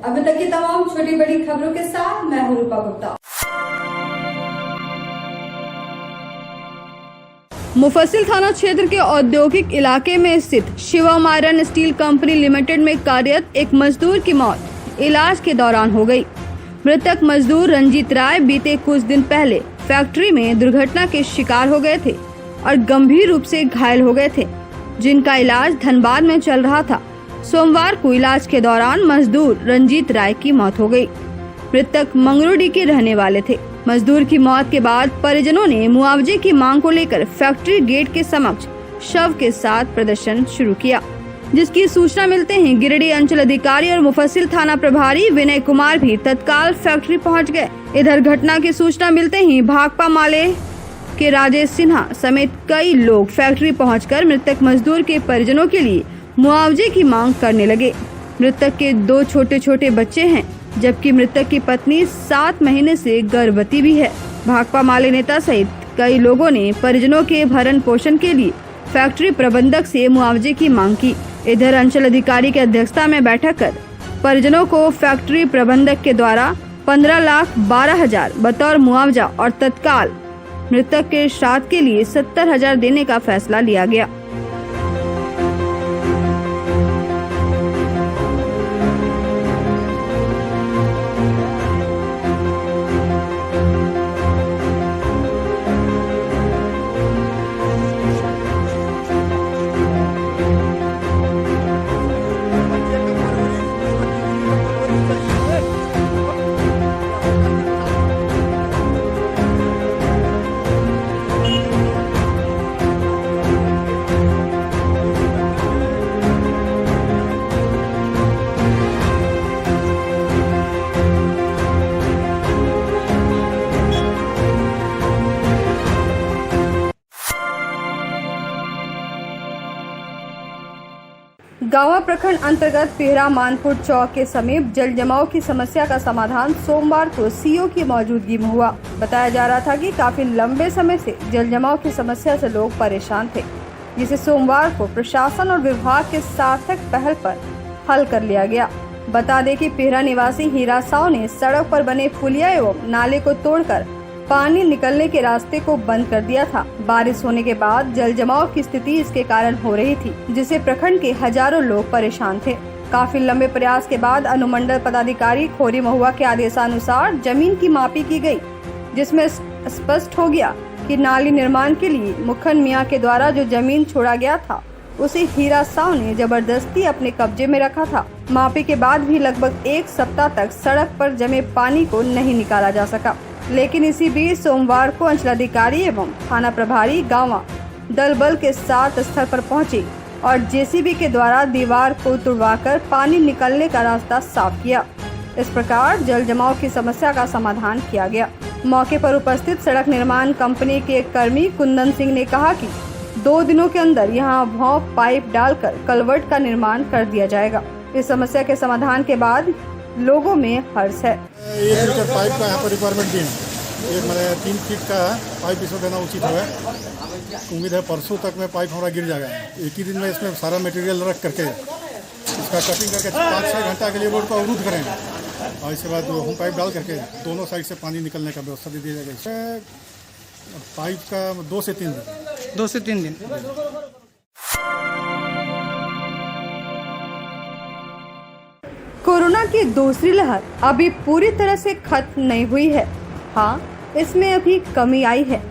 अभी तक की तमाम छोटी बड़ी खबरों के साथ मैं हूं रूपा गुप्ता। मुफस्सिल थाना क्षेत्र के औद्योगिक इलाके में स्थित Shivam iron steel company limited में कार्यरत एक मजदूर की मौत इलाज के दौरान हो गई। मृतक मजदूर रंजीत राय बीते कुछ दिन पहले फैक्ट्री में दुर्घटना के शिकार हो गए थे और गंभीर रूप से घायल हो गए थे, जिनका इलाज धनबाद में चल रहा था। सोमवार को इलाज के दौरान मजदूर रंजीत राय की मौत हो गई। मृतक मंगरूडी के रहने वाले थे। मजदूर की मौत के बाद परिजनों ने मुआवजे की मांग को लेकर फैक्ट्री गेट के समक्ष शव के साथ प्रदर्शन शुरू किया, जिसकी सूचना मिलते ही गिरिडीह अंचल अधिकारी और मुफस्सिल थाना प्रभारी विनय कुमार भी तत्काल फैक्ट्री पहुंच गए। इधर घटना की सूचना मिलते ही भाकपा माले के राजेश सिन्हा समेत कई लोग फैक्ट्री पहुंचकर मृतक मजदूर के परिजनों के लिए मुआवजे की मांग करने लगे। मृतक के 2 छोटे छोटे बच्चे हैं, जबकि मृतक की पत्नी 7 महीने से गर्भवती भी है। भाकपा माले नेता सहित कई लोगों ने परिजनों के भरण पोषण के लिए फैक्ट्री प्रबंधक से मुआवजे की मांग की। इधर अंचल अधिकारी की अध्यक्षता में बैठक कर परिजनों को फैक्ट्री प्रबंधक के द्वारा 15,12,000 बतौर मुआवजा और तत्काल मृतक के श्राद्ध के लिए 70,000 देने का फैसला लिया गया। गावा प्रखंड अंतर्गत पेहरा मानपुर चौक के समीप जल जमाव की समस्या का समाधान सोमवार को सीओ की मौजूदगी में हुआ। बताया जा रहा था कि काफी लंबे समय से जल जमाव की समस्या से लोग परेशान थे, जिसे सोमवार को प्रशासन और विभाग के सार्थक पहल पर हल कर लिया गया। बता दें कि पेहरा निवासी हीरा साव ने सड़क पर बने पुलिया एवं नाले को तोड़कर पानी निकलने के रास्ते को बंद कर दिया था। बारिश होने के बाद जल जमाव की स्थिति इसके कारण हो रही थी, जिसे प्रखंड के हजारों लोग परेशान थे। काफी लंबे प्रयास के बाद अनुमंडल पदाधिकारी खोरी महुआ के आदेशानुसार जमीन की मापी की गई, जिसमें स्पष्ट हो गया कि नाली निर्माण के लिए मुखन मियां के द्वारा जो जमीन छोड़ा गया था, उसे हीरा साव ने जबरदस्ती अपने कब्जे में रखा था। मापी के बाद भी लगभग 1 सप्ताह तक सड़क पर जमे पानी को नहीं निकाला जा सका, लेकिन इसी बीच सोमवार को अंचलाधिकारी एवं थाना प्रभारी गांवा दल बल के साथ स्थल पर पहुंचे और जेसीबी के द्वारा दीवार को तुड़वाकर पानी निकलने का रास्ता साफ किया। इस प्रकार जल जमाव की समस्या का समाधान किया गया। मौके पर उपस्थित सड़क निर्माण कंपनी के एक कर्मी कुंदन सिंह ने कहा कि 2 दिनों के अंदर यहां भौं पाइप डालकर कलवर्ट का निर्माण कर दिया जाएगा। इस समस्या के समाधान के बाद लोगों में हर्ष है। 1 मीटर पाइप का यहाँ पर रिक्वायरमेंट भी है। एक मैंने 3 फीट का पाइप इसमें देना उचित है। उम्मीद है परसों तक में पाइप हमारा गिर जाएगा। एक ही दिन में इसमें सारा मटेरियल रख करके इसका कटिंग करके 5-6 घंटा के लिए रोड को अवरुद्ध करेंगे और इसके बाद होम पाइप डाल करके दोनों साइड से पानी निकलने का व्यवस्था दे दिया जाएगा। इसमें पाइप का 2 से 3 दिन 2 से 3 दिन। कोरोना की दूसरी लहर अभी पूरी तरह से खत्म नहीं हुई है। हाँ, इसमें अभी कमी आई है,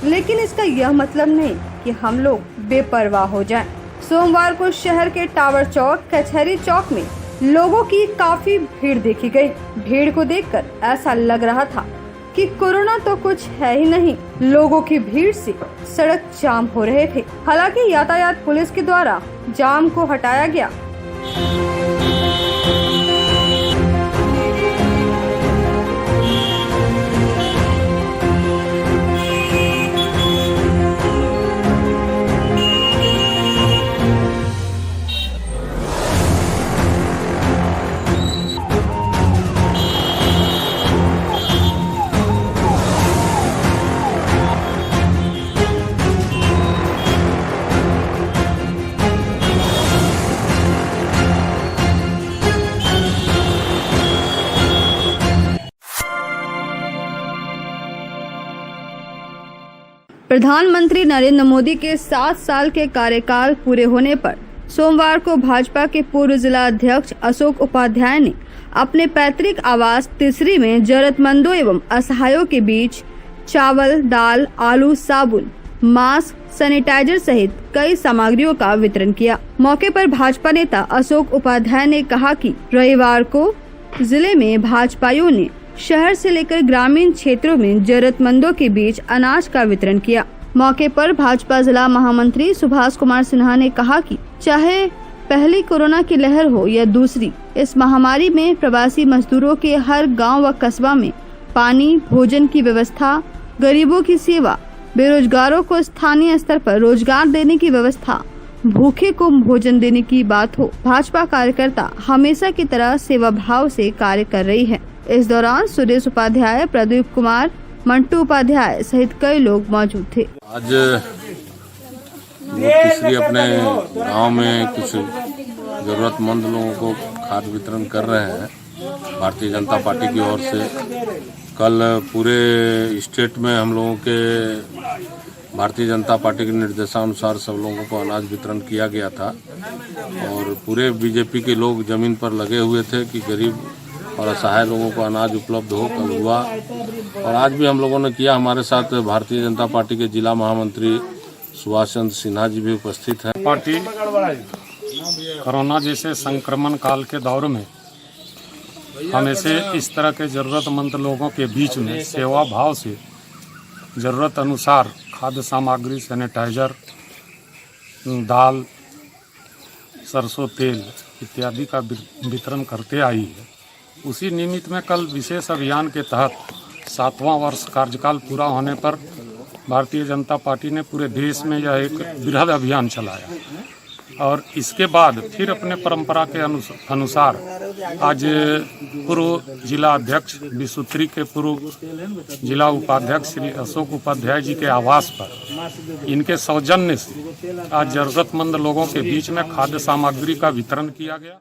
लेकिन इसका यह मतलब नहीं कि हम लोग बेपरवाह हो जाएं। सोमवार को शहर के टावर चौक, कचहरी चौक में लोगों की काफी भीड़ देखी गई। भीड़ को देखकर ऐसा लग रहा था कि कोरोना तो कुछ है ही नहीं। लोगों की भीड़ से सड़क जाम हो रहे थे। हालांकि यातायात पुलिस के द्वारा जाम को हटाया गया। प्रधानमंत्री नरेंद्र मोदी के 7 साल के कार्यकाल पूरे होने पर सोमवार को भाजपा के पूर्व जिला अध्यक्ष अशोक उपाध्याय ने अपने पैतृक आवास तिसरी में जरूरतमंदों एवं असहायों के बीच चावल, दाल, आलू, साबुन, मास्क, सैनिटाइजर सहित कई सामग्रियों का वितरण किया। मौके पर भाजपा नेता अशोक उपाध्याय ने कहा कि रविवार को जिले में भाजपाइयों ने शहर से लेकर ग्रामीण क्षेत्रों में जरूरतमंदों के बीच अनाज का वितरण किया। मौके पर भाजपा जिला महामंत्री सुभाष कुमार सिन्हा ने कहा कि चाहे पहली कोरोना की लहर हो या दूसरी, इस महामारी में प्रवासी मजदूरों के हर गांव व कस्बा में पानी, भोजन की व्यवस्था, गरीबों की सेवा, बेरोजगारों को स्थानीय स्तर पर रोजगार देने की व्यवस्था, भूखे को भोजन देने की बात हो, भाजपा कार्यकर्ता हमेशा की तरह सेवा भाव से कार्य कर रही है। इस दौरान सुरेश उपाध्याय, प्रदीप कुमार, मंटू उपाध्याय सहित कई लोग मौजूद थे। आज तीसरी अपने गांव में कुछ जरूरतमंद लोगों को खाद्य वितरण कर रहे हैं भारतीय जनता पार्टी की ओर से। कल पूरे स्टेट में हम लोगों के भारतीय जनता पार्टी के निर्देशानुसार सब लोगों को अनाज वितरण किया गया था और पूरे बीजेपी के लोग जमीन पर लगे हुए थे कि गरीब और असहाय लोगों को अनाज उपलब्ध हो। कल हुआ और आज भी हम लोगों ने किया। हमारे साथ भारतीय जनता पार्टी के जिला महामंत्री सुभाष चंद्र सिन्हा जी भी उपस्थित हैं। पार्टी कोरोना जैसे संक्रमण काल के दौर में हमेशा इस तरह के जरूरतमंद लोगों के बीच में सेवा भाव से जरूरत अनुसार खाद्य सामग्री, सैनिटाइजर, दाल, सरसों तेल इत्यादि का वितरण करते आई है। उसी निमित्त में कल विशेष अभियान के तहत 7वां वर्ष कार्यकाल पूरा होने पर भारतीय जनता पार्टी ने पूरे देश में यह एक बृहद अभियान चलाया और इसके बाद फिर अपने परंपरा के अनुसार आज पूर्व जिला अध्यक्ष विसूत्री के पूर्व जिला उपाध्यक्ष श्री अशोक उपाध्याय जी के आवास पर इनके सौजन्य से आज जरूरतमंद लोगों के बीच में खाद्य सामग्री का वितरण किया गया।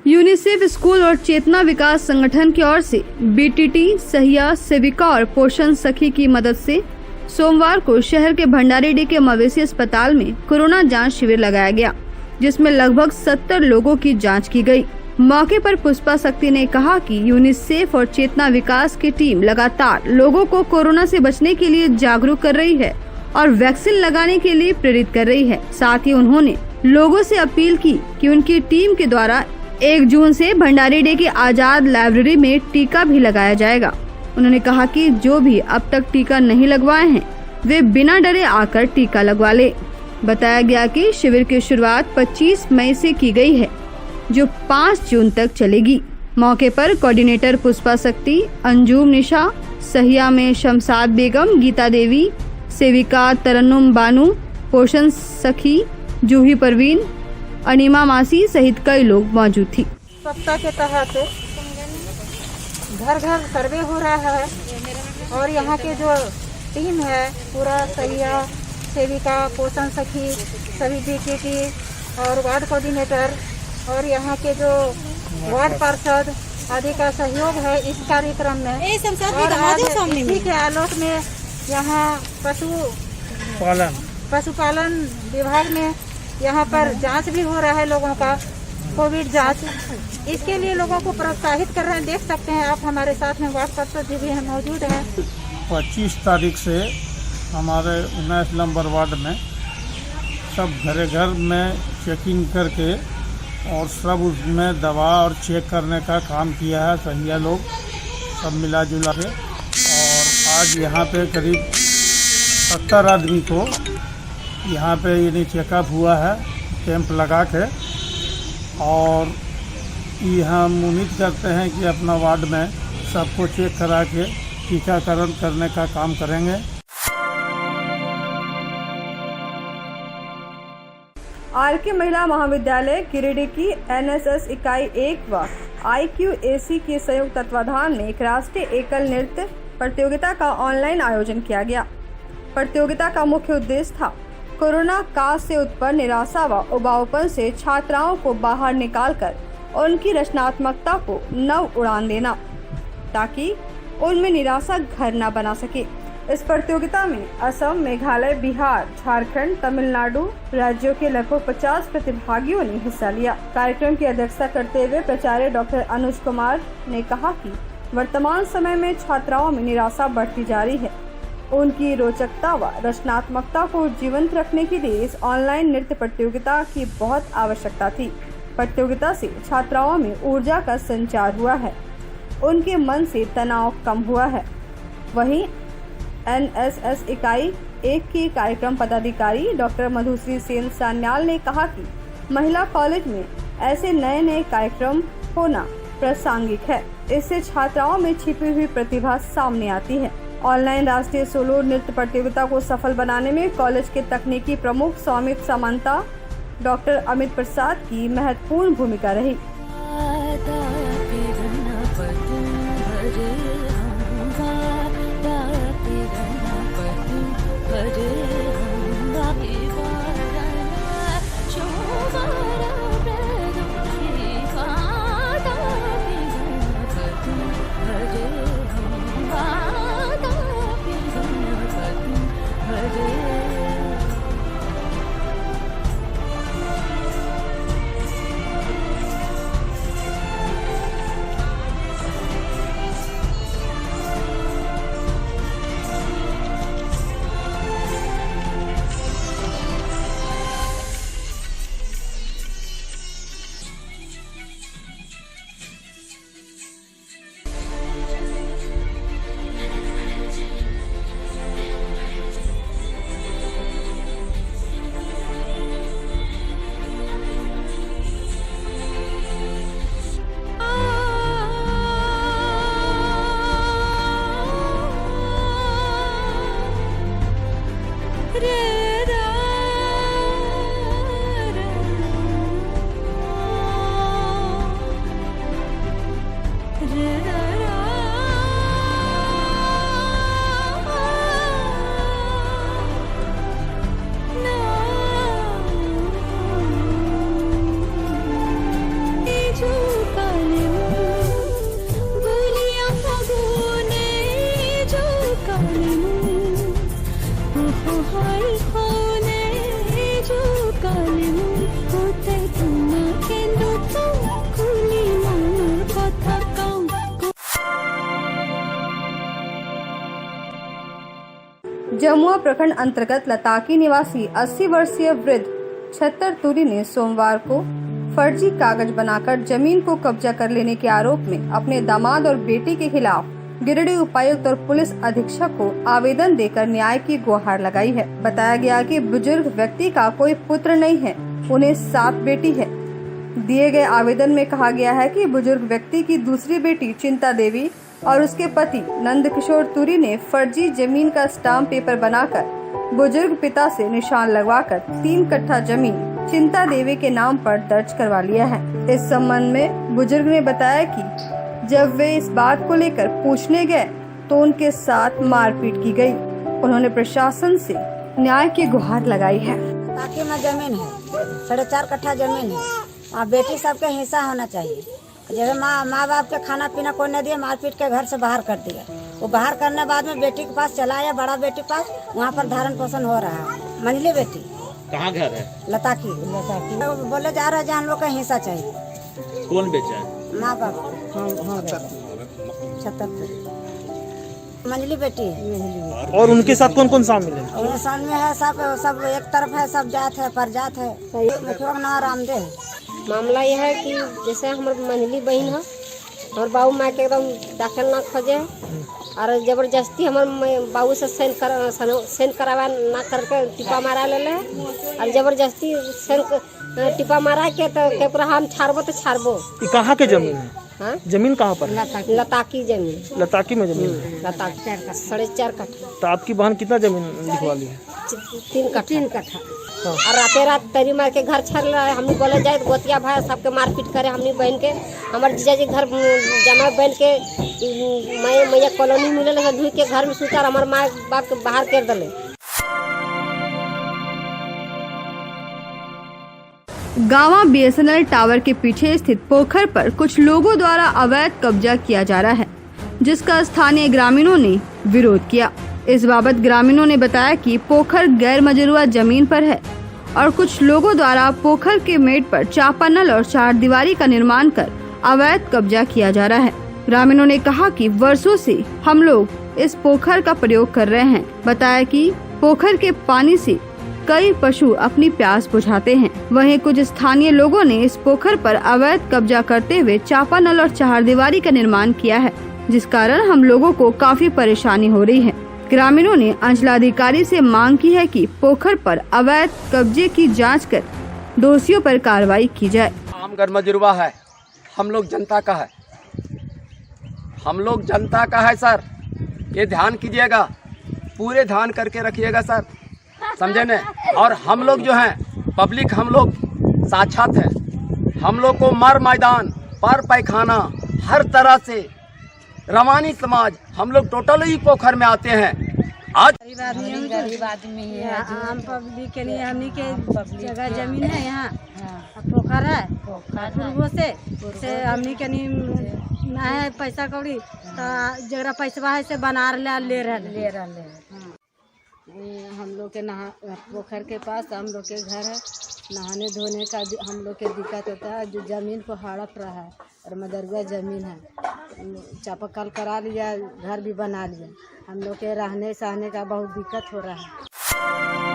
यूनिसेफ स्कूल और चेतना विकास संगठन की ओर से बीटीटी, सहिया, सेविका और पोषण सखी की मदद से सोमवार को शहर के भंडारीडीह के मवेशी अस्पताल में कोरोना जांच शिविर लगाया गया, जिसमें लगभग 70 लोगों की जांच की गई। मौके पर पुष्पा शक्ति ने कहा कि यूनिसेफ और चेतना विकास की टीम लगातार लोगों को कोरोना से बचने के लिए जागरूक कर रही है और वैक्सीन लगाने के लिए प्रेरित कर रही है। साथ ही उन्होंने लोगों से अपील की कि उनकी टीम के द्वारा 1 जून से भंडारीडीह की आजाद लाइब्रेरी में टीका भी लगाया जाएगा। उन्होंने कहा कि जो भी अब तक टीका नहीं लगवाए हैं वे बिना डरे आकर टीका लगवा ले। बताया गया कि शिविर की शुरुआत 25 मई से की गई है, जो 5 जून तक चलेगी। मौके पर कोऑर्डिनेटर पुष्पा शक्ति, अंजुम निशा, सहिया में शमशाद बेगम, गीता देवी, सेविका तरन्नुम बानू, पोषण सखी जूही परवीन, अनिमा मासी सहित कई लोग मौजूद थी। सप्ताह के तहत घर घर सर्वे हो रहा है और यहाँ के जो टीम है पूरा सहिया, सेविका, पोषण सखी, सभी बीटीटी और वार्ड कोऑर्डिनेटर और यहाँ के जो वार्ड पार्षद आदि का सहयोग है इस कार्यक्रम में। और आज इसी के आलोक में यहाँ पशुपालन विभाग में यहाँ पर जांच भी हो रहा है लोगों का, कोविड जांच। इसके लिए लोगों को प्रोत्साहित कर रहे हैं। देख सकते हैं आप हमारे साथ में वार्ड पार्षद जी भी मौजूद हैं। 25 तारीख से हमारे 19 नंबर वार्ड में सब घर घर में चेकिंग करके और सब उसमें दवा और चेक करने का काम किया है सहिया लोग सब मिला जुला के। और आज यहाँ पे करीब 70 आदमी को यहाँ पे यानी चेकअप हुआ है कैंप लगा के। और ये हम उम्मीद करते हैं कि अपना वार्ड में सबको चेक करा के टीकाकरण करने का काम करेंगे। आरके महिला महाविद्यालय गिरिडीह की एनएसएस इकाई 1 व IQAC के संयुक्त तत्वाधान में एक राष्ट्रीय एकल नृत्य प्रतियोगिता का ऑनलाइन आयोजन किया गया। प्रतियोगिता का मुख्य उद्देश्य था कोरोना काल से उत्पन्न निराशा व उबाऊपन से छात्राओं को बाहर निकालकर उनकी रचनात्मकता को नव उड़ान देना, ताकि उनमें निराशा घर न बना सके। इस प्रतियोगिता में असम, मेघालय, बिहार, झारखंड, तमिलनाडु राज्यों के लगभग 50 प्रतिभागियों ने हिस्सा लिया। कार्यक्रम की अध्यक्षता करते हुए प्राचार्य डॉक्टर अनुज कुमार ने कहा कि वर्तमान समय में छात्राओं में निराशा बढ़ती जा रही है। उनकी रोचकता व रचनात्मकता को जीवंत रखने के लिए इस ऑनलाइन नृत्य प्रतियोगिता की बहुत आवश्यकता थी। प्रतियोगिता से छात्राओं में ऊर्जा का संचार हुआ है, उनके मन से तनाव कम हुआ है। वहीं NSS इकाई 1 की कार्यक्रम पदाधिकारी डॉक्टर मधुश्री सेन सान्याल ने कहा कि महिला कॉलेज में ऐसे नए नए कार्यक्रम होना प्रासंगिक है। इससे छात्राओं में छिपी हुई प्रतिभा सामने आती है। ऑनलाइन राष्ट्रीय सोलो नृत्य प्रतियोगिता को सफल बनाने में कॉलेज के तकनीकी प्रमुख सौमित सामंता, डॉक्टर अमित प्रसाद की महत्वपूर्ण भूमिका रही। जमुआ प्रखंड अंतर्गत लताकी निवासी 80 वर्षीय वृद्ध छत्तर तुरी ने सोमवार को फर्जी कागज बनाकर जमीन को कब्जा कर लेने के आरोप में अपने दामाद और बेटी के खिलाफ गिरिडीह उपायुक्त और पुलिस अधीक्षक को आवेदन देकर न्याय की गुहार लगाई है। बताया गया कि बुजुर्ग व्यक्ति का कोई पुत्र नहीं है, उन्हें 7 बेटी है। दिए गए आवेदन में कहा गया है कि बुजुर्ग व्यक्ति की दूसरी बेटी चिंता देवी और उसके पति नंद किशोर तुरी ने फर्जी जमीन का स्टाम्प पेपर बनाकर बुजुर्ग पिता से निशान लगवाकर 3 कट्ठा जमीन चिंता देवी के नाम पर दर्ज करवा लिया है। इस संबंध में बुजुर्ग ने बताया कि जब वे इस बात को लेकर पूछने गए तो उनके साथ मारपीट की गई। उन्होंने प्रशासन से न्याय की गुहार लगाई है। ताकि में जमीन है 4.5 कट्ठा जमीन है और बेटी सबके हिस्सा होना चाहिए। जैसे माँ बाप के खाना पीना कोई न दिया, मारपीट के घर से बाहर कर दिया। वो बाहर करने बाद में बेटी के पास चला आया, बड़ा बेटी पास, वहाँ पर धारण पोषण हो रहा है। मंझली बेटी कहाँ घर है? लताकी। तो बोले जा रहे हम लोग का हिस्सा चाहिए। कौन बेचा है? माँ बाप। 77 मंझली बेटी है। और उनके साथ कौन कौन शामिल है? उनके साथ में है सब एक तरफ है, सब जात है, पर जात है। मुखिया का नाम रामदेव है। मामला यह है कि जैसे हमारे मंझली बहन है, हमारे बाबू माँ के एकदम दाखिल ना खोजे और जबरदस्ती हमारे बाबू से सेन करावा ना करके टिपा मारा ले और जबरदस्ती सेन टिपा मारा के तो पूरा हम छाड़बो तो छाड़बो। कहाँ के जमीन है? हाँ? जमीन कहाँ पर? लताकी जमीन। लताकी में जमीन? लताकी 4.5 कट्ठा। तो आपकी बहन कितना जमीन लिखवा ली है? 3 कट्ठा। और राते रात तरी मार के घर छर रहा है। हमने बोले जाए गोतिया भाई सबके मारपीट करे। हमने बहन के हमारे जीजाजी घर जमा बहन के मैया कॉलोनी मिले धुई के घर में सुता, हमारे माँ बाप के बाहर कर दले। गावा BSNL टावर के पीछे स्थित पोखर पर कुछ लोगों द्वारा अवैध कब्जा किया जा रहा है। जिसका स्थानीय ग्रामीणों ने विरोध किया। इस बाबत ग्रामीणों ने बताया कि पोखर गैर मजरूआ जमीन पर है और कुछ लोगों द्वारा पोखर के मेट पर चापानल और चारदीवारी का निर्माण कर अवैध कब्जा किया जा रहा है। ग्रामीणों ने कहा कि वर्षों से हम लोग इस पोखर का प्रयोग कर रहे हैं। बताया कि पोखर के पानी से कई पशु अपनी प्यास बुझाते हैं। वहीं कुछ स्थानीय लोगों ने इस पोखर पर अवैध कब्जा करते हुए चापानल और चारदीवारी का निर्माण किया है, जिस कारण हम लोगों को काफी परेशानी हो रही है। ग्रामीणों ने अंचलाधिकारी से मांग की है कि पोखर पर अवैध कब्जे की जांच कर दोषियों पर कार्रवाई की जाए। आम गैर मजरूआ है, हम लोग जनता का है, हम लोग जनता का है सर, ये ध्यान कीजिएगा, पूरे ध्यान करके रखिएगा सर, समझे न। और हम लोग जो हैं पब्लिक, हम लोग साक्षात है, हम लोग को मर मैदान पर पैखाना हर तरह से रवानी समाज हम लोग टोटल ही पोखर में आते हैं। आज गरीब आदमी है, आम पब्लिक के लिए हमनी के जगह जमीन है, यहाँ पोखर है, पूर्वों से हमनी के ना है पैसा कौड़ी, तो जरा पैसा है से बना ले रहे। हम लोग के पोखर के पास हम लोग के घर है, नहाने धोने का हम लोग के दिक्कत होता है। जो जमीन को हड़प रहा है और मदरजा जमीन है, चापाकल करा लिया, घर भी बना लिया, हम लोग के रहने सहने का बहुत दिक्कत हो रहा है।